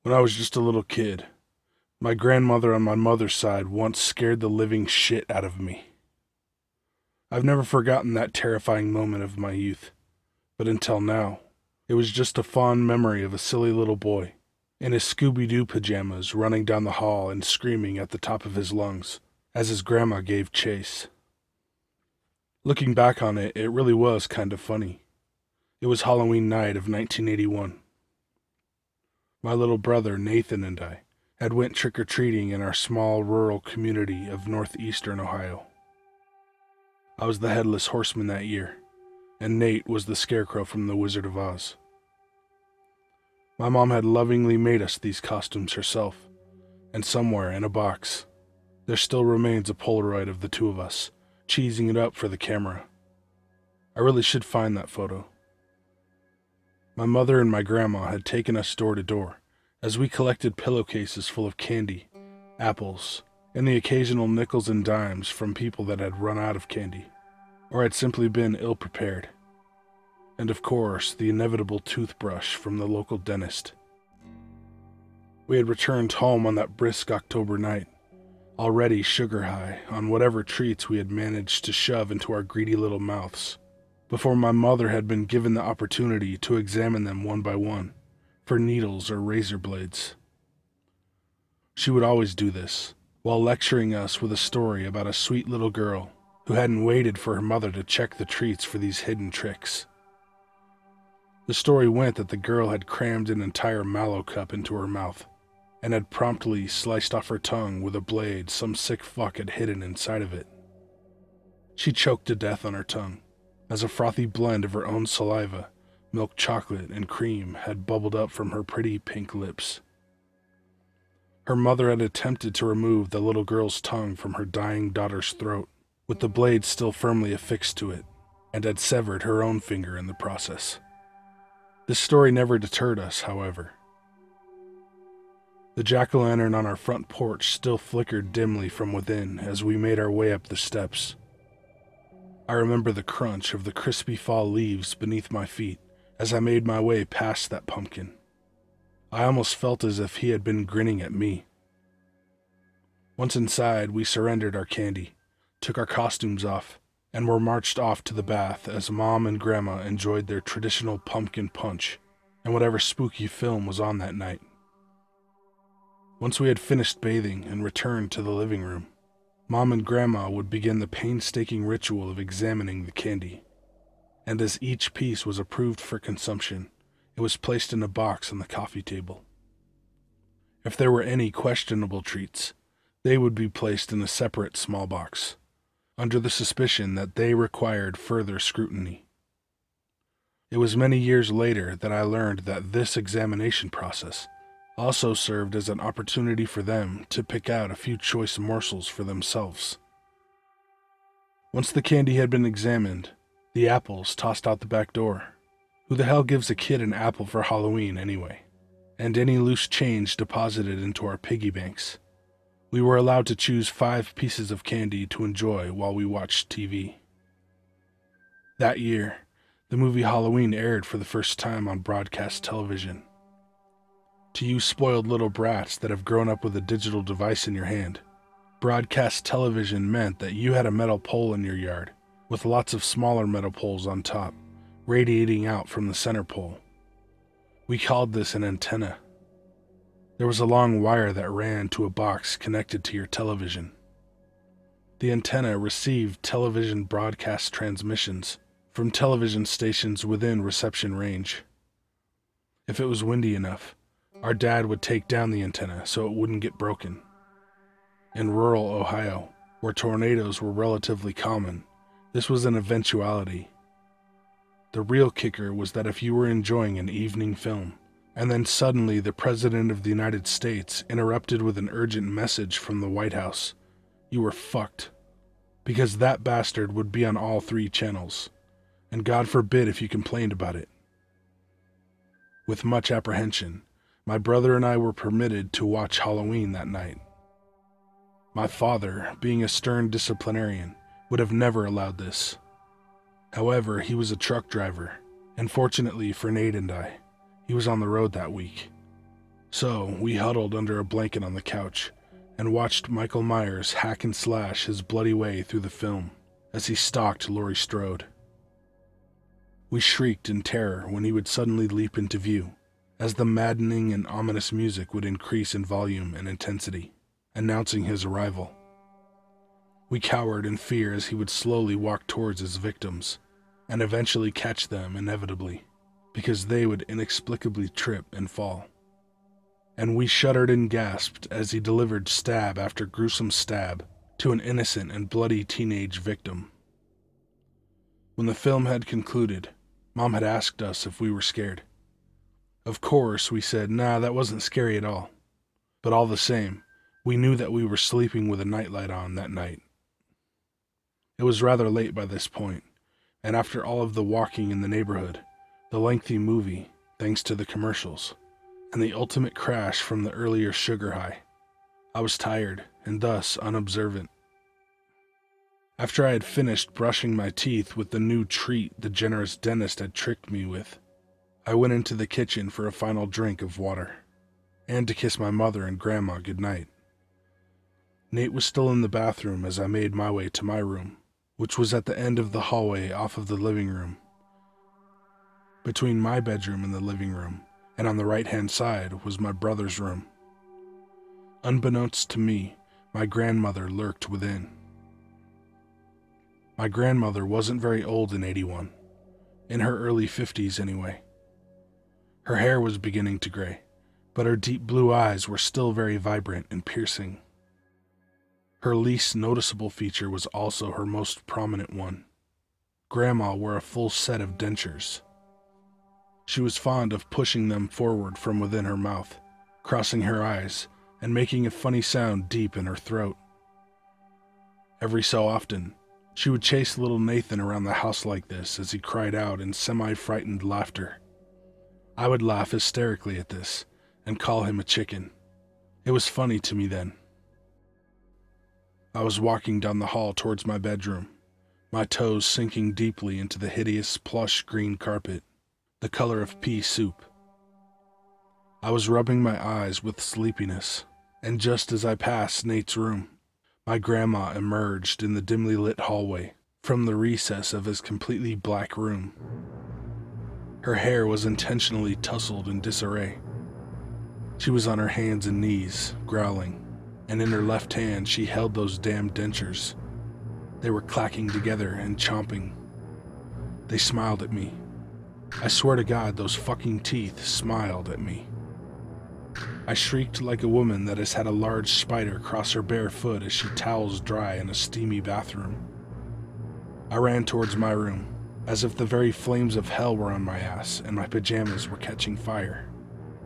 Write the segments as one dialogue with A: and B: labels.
A: When I was just a little kid, my grandmother on my mother's side once scared the living shit out of me. I've never forgotten that terrifying moment of my youth, but until now, it was just a fond memory of a silly little boy in his Scooby-Doo pajamas running down the hall and screaming at the top of his lungs as his grandma gave chase. Looking back on it, it really was kind of funny. It was Halloween night of 1981. My little brother Nathan and I had went trick-or-treating in our small rural community of northeastern Ohio. I was the headless horseman that year, and Nate was the scarecrow from The Wizard of Oz. My mom had lovingly made us these costumes herself, and somewhere in a box, there still remains a Polaroid of the two of us, cheesing it up for the camera. I really should find that photo. My mother and my grandma had taken us door to door as we collected pillowcases full of candy, apples, and the occasional nickels and dimes from people that had run out of candy, or had simply been ill-prepared. And of course, the inevitable toothbrush from the local dentist. We had returned home on that brisk October night, already sugar high on whatever treats we had managed to shove into our greedy little mouths, before my mother had been given the opportunity to examine them one by one for needles or razor blades. She would always do this, while lecturing us with a story about a sweet little girl who hadn't waited for her mother to check the treats for these hidden tricks. The story went that the girl had crammed an entire mallow cup into her mouth and had promptly sliced off her tongue with a blade some sick fuck had hidden inside of it. She choked to death on her tongue, as a frothy blend of her own saliva, milk chocolate, and cream had bubbled up from her pretty pink lips. Her mother had attempted to remove the little girl's tongue from her dying daughter's throat, with the blade still firmly affixed to it, and had severed her own finger in the process. This story never deterred us, however. The jack-o'-lantern on our front porch still flickered dimly from within as we made our way up the steps. I remember the crunch of the crispy fall leaves beneath my feet as I made my way past that pumpkin. I almost felt as if he had been grinning at me. Once inside, we surrendered our candy, took our costumes off, and were marched off to the bath as Mom and Grandma enjoyed their traditional pumpkin punch and whatever spooky film was on that night. Once we had finished bathing and returned to the living room, Mom and Grandma would begin the painstaking ritual of examining the candy, and as each piece was approved for consumption, it was placed in a box on the coffee table. If there were any questionable treats, they would be placed in a separate small box, under the suspicion that they required further scrutiny. It was many years later that I learned that this examination process also served as an opportunity for them to pick out a few choice morsels for themselves. Once the candy had been examined, the apples tossed out the back door. Who the hell gives a kid an apple for Halloween anyway? And any loose change deposited into our piggy banks. We were allowed to choose 5 pieces of candy to enjoy while we watched TV. That year, the movie Halloween aired for the first time on broadcast television. To you spoiled little brats that have grown up with a digital device in your hand, broadcast television meant that you had a metal pole in your yard, with lots of smaller metal poles on top, radiating out from the center pole. We called this an antenna. There was a long wire that ran to a box connected to your television. The antenna received television broadcast transmissions from television stations within reception range. If it was windy enough, our dad would take down the antenna so it wouldn't get broken. In rural Ohio, where tornadoes were relatively common, this was an eventuality. The real kicker was that if you were enjoying an evening film, and then suddenly the President of the United States interrupted with an urgent message from the White House, you were fucked. Because that bastard would be on all 3 channels, and God forbid if you complained about it. With much apprehension, my brother and I were permitted to watch Halloween that night. My father, being a stern disciplinarian, would have never allowed this. However, he was a truck driver, and fortunately for Nate and I, he was on the road that week. So we huddled under a blanket on the couch and watched Michael Myers hack and slash his bloody way through the film as he stalked Laurie Strode. We shrieked in terror when he would suddenly leap into view, as the maddening and ominous music would increase in volume and intensity, announcing his arrival. We cowered in fear as he would slowly walk towards his victims, and eventually catch them inevitably, because they would inexplicably trip and fall. And we shuddered and gasped as he delivered stab after gruesome stab to an innocent and bloody teenage victim. When the film had concluded, Mom had asked us if we were scared. Of course, we said, nah, that wasn't scary at all. But all the same, we knew that we were sleeping with a nightlight on that night. It was rather late by this point, and after all of the walking in the neighborhood, the lengthy movie, thanks to the commercials, and the ultimate crash from the earlier sugar high, I was tired and thus unobservant. After I had finished brushing my teeth with the new treat the generous dentist had tricked me with, I went into the kitchen for a final drink of water, and to kiss my mother and grandma goodnight. Nate was still in the bathroom as I made my way to my room, which was at the end of the hallway off of the living room. Between my bedroom and the living room, and on the right-hand side, was my brother's room. Unbeknownst to me, my grandmother lurked within. My grandmother wasn't very old in '81, in her early 50s anyway. Her hair was beginning to gray, but her deep blue eyes were still very vibrant and piercing. Her least noticeable feature was also her most prominent one. Grandma wore a full set of dentures. She was fond of pushing them forward from within her mouth, crossing her eyes, and making a funny sound deep in her throat. Every so often, she would chase little Nathan around the house like this as he cried out in semi-frightened laughter. I would laugh hysterically at this and call him a chicken. It was funny to me then. I was walking down the hall towards my bedroom, my toes sinking deeply into the hideous plush green carpet, the color of pea soup. I was rubbing my eyes with sleepiness, and just as I passed Nate's room, my grandma emerged in the dimly lit hallway from the recess of his completely black room. Her hair was intentionally tousled in disarray. She was on her hands and knees, growling, and in her left hand she held those damn dentures. They were clacking together and chomping. They smiled at me. I swear to God, those fucking teeth smiled at me. I shrieked like a woman that has had a large spider cross her bare foot as she towels dry in a steamy bathroom. I ran towards my room, as if the very flames of hell were on my ass and my pajamas were catching fire,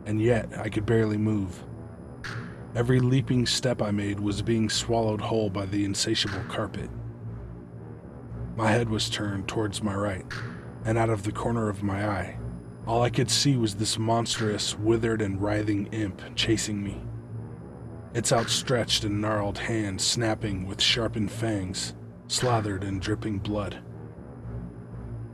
A: and yet I could barely move. Every leaping step I made was being swallowed whole by the insatiable carpet. My head was turned towards my right, and out of the corner of my eye, all I could see was this monstrous, withered and writhing imp chasing me. Its outstretched and gnarled hand snapping with sharpened fangs, slathered in dripping blood.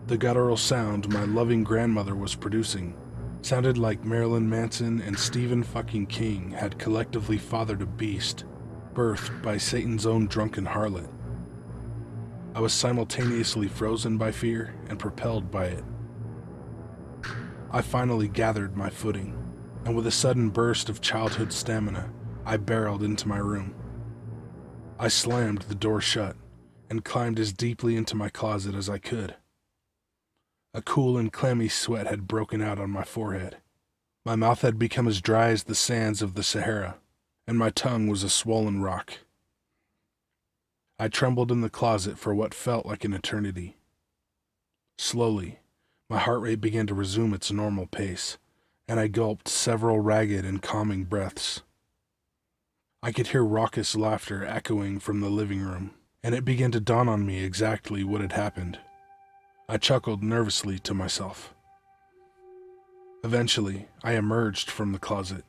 A: The guttural sound my loving grandmother was producing sounded like Marilyn Manson and Stephen fucking King had collectively fathered a beast, birthed by Satan's own drunken harlot. I was simultaneously frozen by fear and propelled by it. I finally gathered my footing, and with a sudden burst of childhood stamina, I barreled into my room. I slammed the door shut and climbed as deeply into my closet as I could. A cool and clammy sweat had broken out on my forehead. My mouth had become as dry as the sands of the Sahara, and my tongue was a swollen rock. I trembled in the closet for what felt like an eternity. Slowly, my heart rate began to resume its normal pace, and I gulped several ragged and calming breaths. I could hear raucous laughter echoing from the living room, and it began to dawn on me exactly what had happened. I chuckled nervously to myself. Eventually, I emerged from the closet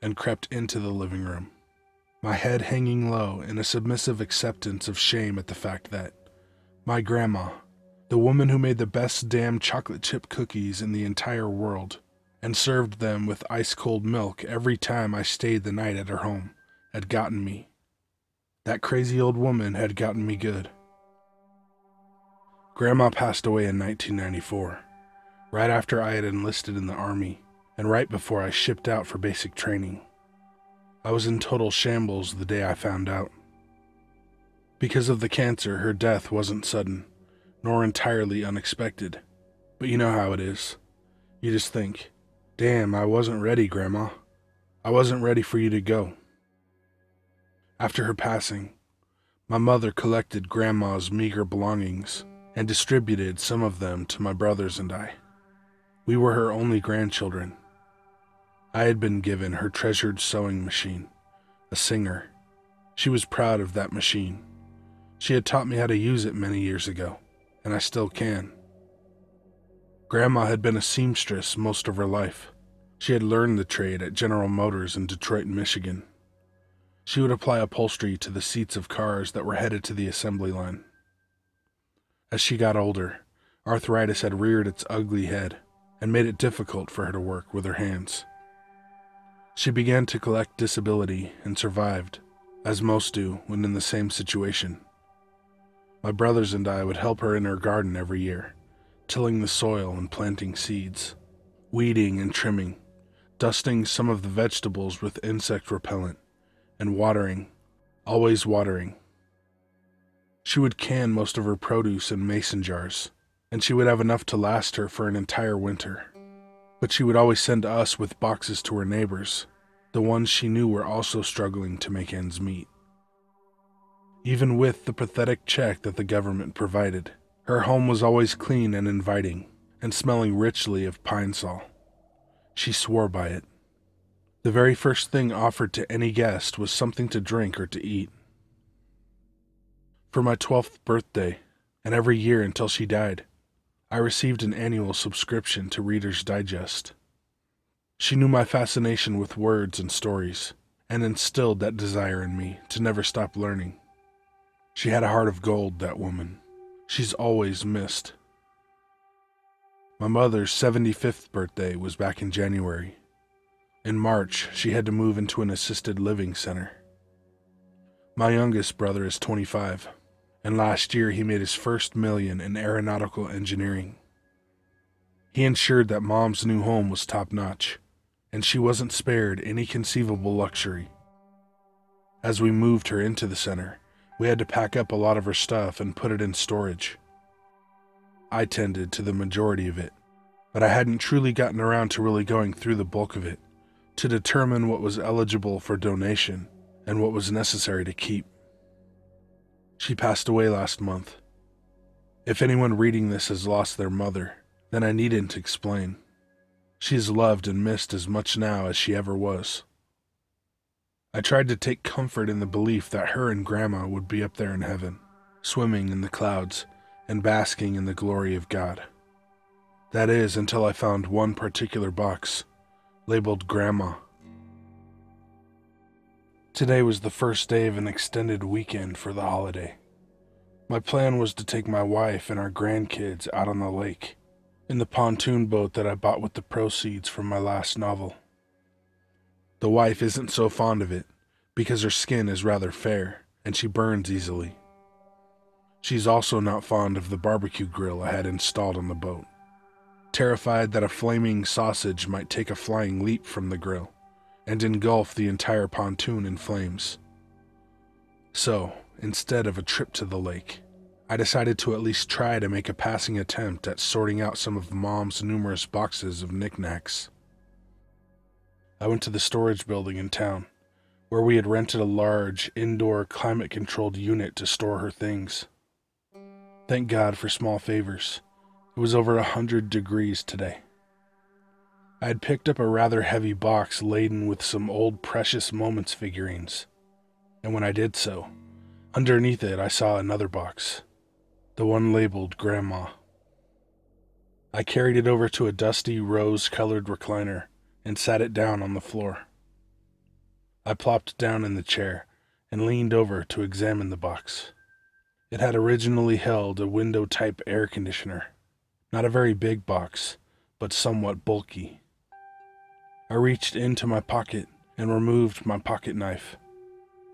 A: and crept into the living room, my head hanging low in a submissive acceptance of shame at the fact that my grandma, the woman who made the best damn chocolate chip cookies in the entire world, and served them with ice-cold milk every time I stayed the night at her home, had gotten me. That crazy old woman had gotten me good. Grandma passed away in 1994, right after I had enlisted in the Army, and right before I shipped out for basic training. I was in total shambles the day I found out. Because of the cancer, her death wasn't sudden, nor entirely unexpected. But you know how it is. You just think, damn, I wasn't ready, Grandma. I wasn't ready for you to go. After her passing, my mother collected Grandma's meager belongings and distributed some of them to my brothers and I. We were her only grandchildren. I had been given her treasured sewing machine, a Singer. She was proud of that machine. She had taught me how to use it many years ago, and I still can. Grandma had been a seamstress most of her life. She had learned the trade at General Motors in Detroit, Michigan. She would apply upholstery to the seats of cars that were headed to the assembly line. As she got older, arthritis had reared its ugly head and made it difficult for her to work with her hands. She began to collect disability and survived, as most do when in the same situation. My brothers and I would help her in her garden every year, tilling the soil and planting seeds, weeding and trimming, dusting some of the vegetables with insect repellent, and watering, always watering. She would can most of her produce in mason jars, and she would have enough to last her for an entire winter. But she would always send us with boxes to her neighbors, the ones she knew were also struggling to make ends meet. Even with the pathetic check that the government provided, her home was always clean and inviting, and smelling richly of pine sol. She swore by it. The very first thing offered to any guest was something to drink or to eat. For my 12th birthday, and every year until she died, I received an annual subscription to Reader's Digest. She knew my fascination with words and stories, and instilled that desire in me to never stop learning. She had a heart of gold, that woman. She's always missed. My mother's 75th birthday was back in January. In March, she had to move into an assisted living center. My youngest brother is 25, and last year he made his first million in aeronautical engineering. He ensured that Mom's new home was top-notch, and she wasn't spared any conceivable luxury. As we moved her into the center, we had to pack up a lot of her stuff and put it in storage. I tended to the majority of it, but I hadn't truly gotten around to really going through the bulk of it, to determine what was eligible for donation and what was necessary to keep. She passed away last month. If anyone reading this has lost their mother, then I needn't explain. She is loved and missed as much now as she ever was. I tried to take comfort in the belief that her and Grandma would be up there in heaven, swimming in the clouds and basking in the glory of God. That is, until I found one particular box, labeled Grandma. Today was the first day of an extended weekend for the holiday. My plan was to take my wife and our grandkids out on the lake, in the pontoon boat that I bought with the proceeds from my last novel. The wife isn't so fond of it, because her skin is rather fair, and she burns easily. She's also not fond of the barbecue grill I had installed on the boat, terrified that a flaming sausage might take a flying leap from the grill and engulf the entire pontoon in flames. So, instead of a trip to the lake, I decided to at least try to make a passing attempt at sorting out some of Mom's numerous boxes of knickknacks. I went to the storage building in town, where we had rented a large, indoor, climate-controlled unit to store her things. Thank God for small favors. It was over 100 degrees today. I had picked up a rather heavy box laden with some old Precious Moments figurines, and when I did so, underneath it I saw another box, the one labeled Grandma. I carried it over to a dusty, rose-colored recliner and sat it down on the floor. I plopped down in the chair and leaned over to examine the box. It had originally held a window-type air conditioner, not a very big box, but somewhat bulky. I reached into my pocket and removed my pocket knife.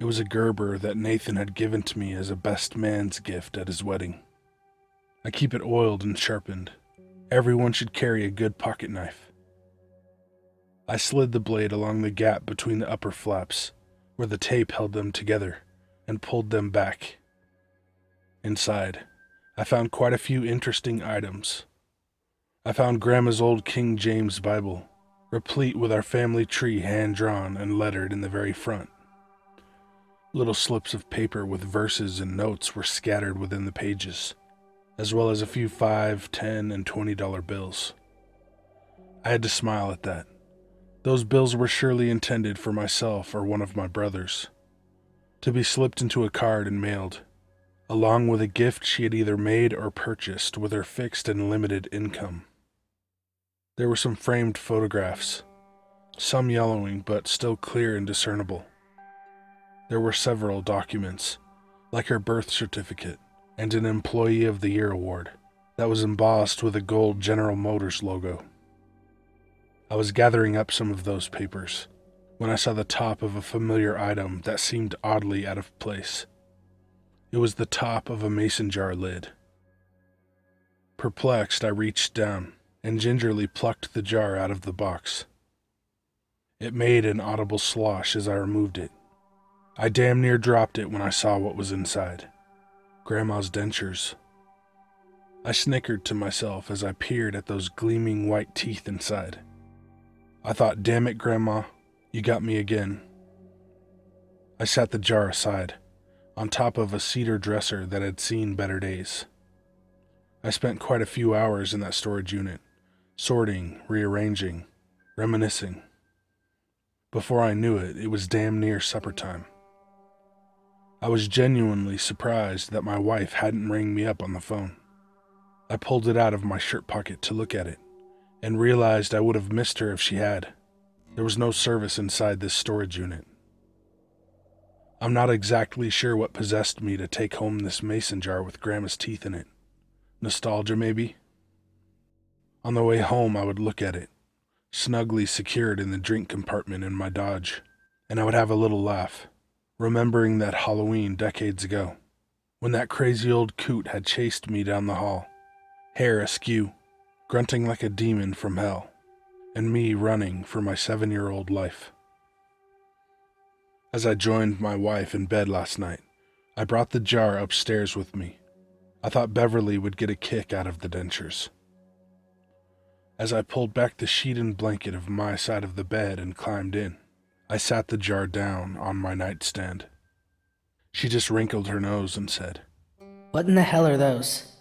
A: It was a Gerber that Nathan had given to me as a best man's gift at his wedding. I keep it oiled and sharpened. Everyone should carry a good pocket knife. I slid the blade along the gap between the upper flaps, where the tape held them together, and pulled them back. Inside, I found quite a few interesting items. I found Grandma's old King James Bible, replete with our family tree hand-drawn and lettered in the very front. Little slips of paper with verses and notes were scattered within the pages, as well as a few $5, $10, and $20 bills. I had to smile at that. Those bills were surely intended for myself or one of my brothers, to be slipped into a card and mailed, along with a gift she had either made or purchased with her fixed and limited income. There were some framed photographs, some yellowing but still clear and discernible. There were several documents, like her birth certificate and an Employee of the Year award that was embossed with a gold General Motors logo. I was gathering up some of those papers when I saw the top of a familiar item that seemed oddly out of place. It was the top of a mason jar lid. Perplexed, I reached down and gingerly plucked the jar out of the box. It made an audible slosh as I removed it. I damn near dropped it when I saw what was inside. Grandma's dentures. I snickered to myself as I peered at those gleaming white teeth inside. I thought, damn it, Grandma, you got me again. I set the jar aside, on top of a cedar dresser that had seen better days. I spent quite a few hours in that storage unit, sorting, rearranging, reminiscing. Before I knew it, it was damn near supper time. I was genuinely surprised that my wife hadn't rang me up on the phone. I pulled it out of my shirt pocket to look at it, and realized I would have missed her if she had. There was no service inside this storage unit. I'm not exactly sure what possessed me to take home this mason jar with Grandma's teeth in it. Nostalgia, maybe? On the way home, I would look at it, snugly secured in the drink compartment in my Dodge, and I would have a little laugh, remembering that Halloween decades ago, when that crazy old coot had chased me down the hall, hair askew, grunting like a demon from hell, and me running for my 7-year-old life. As I joined my wife in bed last night, I brought the jar upstairs with me. I thought Beverly would get a kick out of the dentures. As I pulled back the sheet and blanket of my side of the bed and climbed in, I sat the jar down on my nightstand. She just wrinkled her nose and said,
B: "What in the hell are those?"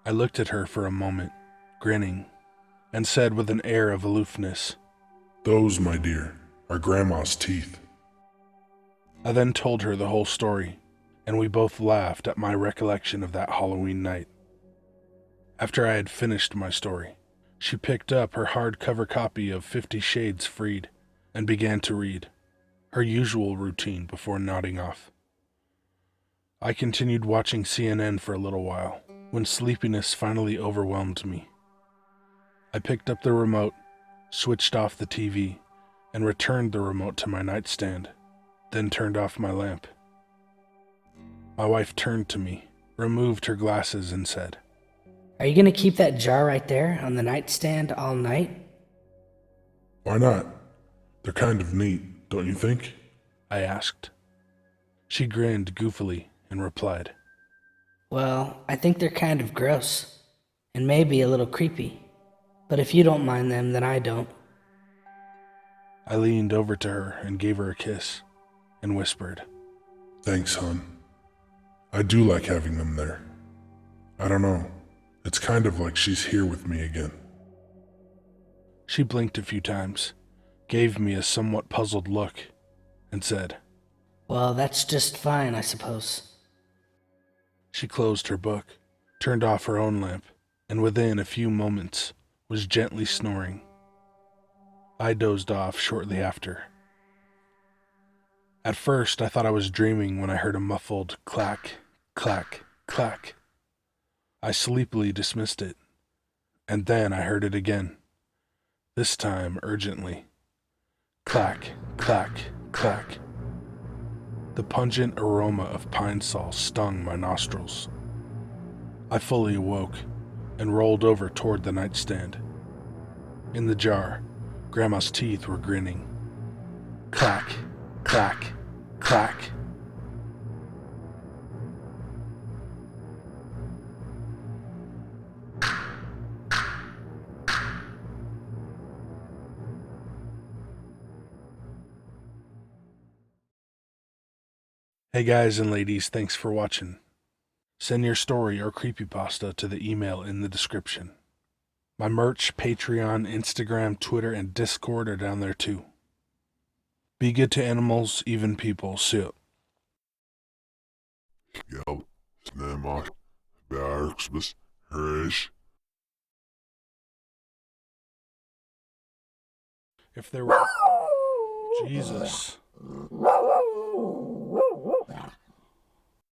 A: I looked at her for a moment, grinning, and said with an air of aloofness,
C: "Those, my dear, are Grandma's teeth."
A: I then told her the whole story, and we both laughed at my recollection of that Halloween night. After I had finished my story, she picked up her hardcover copy of 50 Shades Freed and began to read, her usual routine before nodding off. I continued watching CNN for a little while, when sleepiness finally overwhelmed me. I picked up the remote, switched off the TV, and returned the remote to my nightstand, then turned off my lamp. My wife turned to me, removed her glasses, and said,
B: "Are you gonna keep that jar right there on the nightstand all night?"
C: "Why not? They're kind of neat, don't you think?"
A: I asked. She grinned goofily and replied,
B: "Well, I think they're kind of gross, and maybe a little creepy. But if you don't mind them, then I don't."
A: I leaned over to her and gave her a kiss, and whispered,
C: "Thanks, hon. I do like having them there. I don't know. It's kind of like she's here with me again."
A: She blinked a few times, gave me a somewhat puzzled look, and said,
B: "Well, that's just fine, I suppose."
A: She closed her book, turned off her own lamp, and within a few moments was gently snoring. I dozed off shortly after. At first, I thought I was dreaming when I heard a muffled clack, clack, clack. I sleepily dismissed it, and then I heard it again, this time urgently. Clack, clack, clack. The pungent aroma of pine sol stung my nostrils. I fully awoke and rolled over toward the nightstand. In the jar, Grandma's teeth were grinning. Clack, clack, clack. Hey guys and ladies, thanks for watching. Send your story or creepypasta to the email in the description. My merch, Patreon, Instagram, Twitter, and Discord are down there too. Be good to animals, even people. See ya.
C: Ja, snälla, Bergsbus, Rish.
A: If there were... Jesus.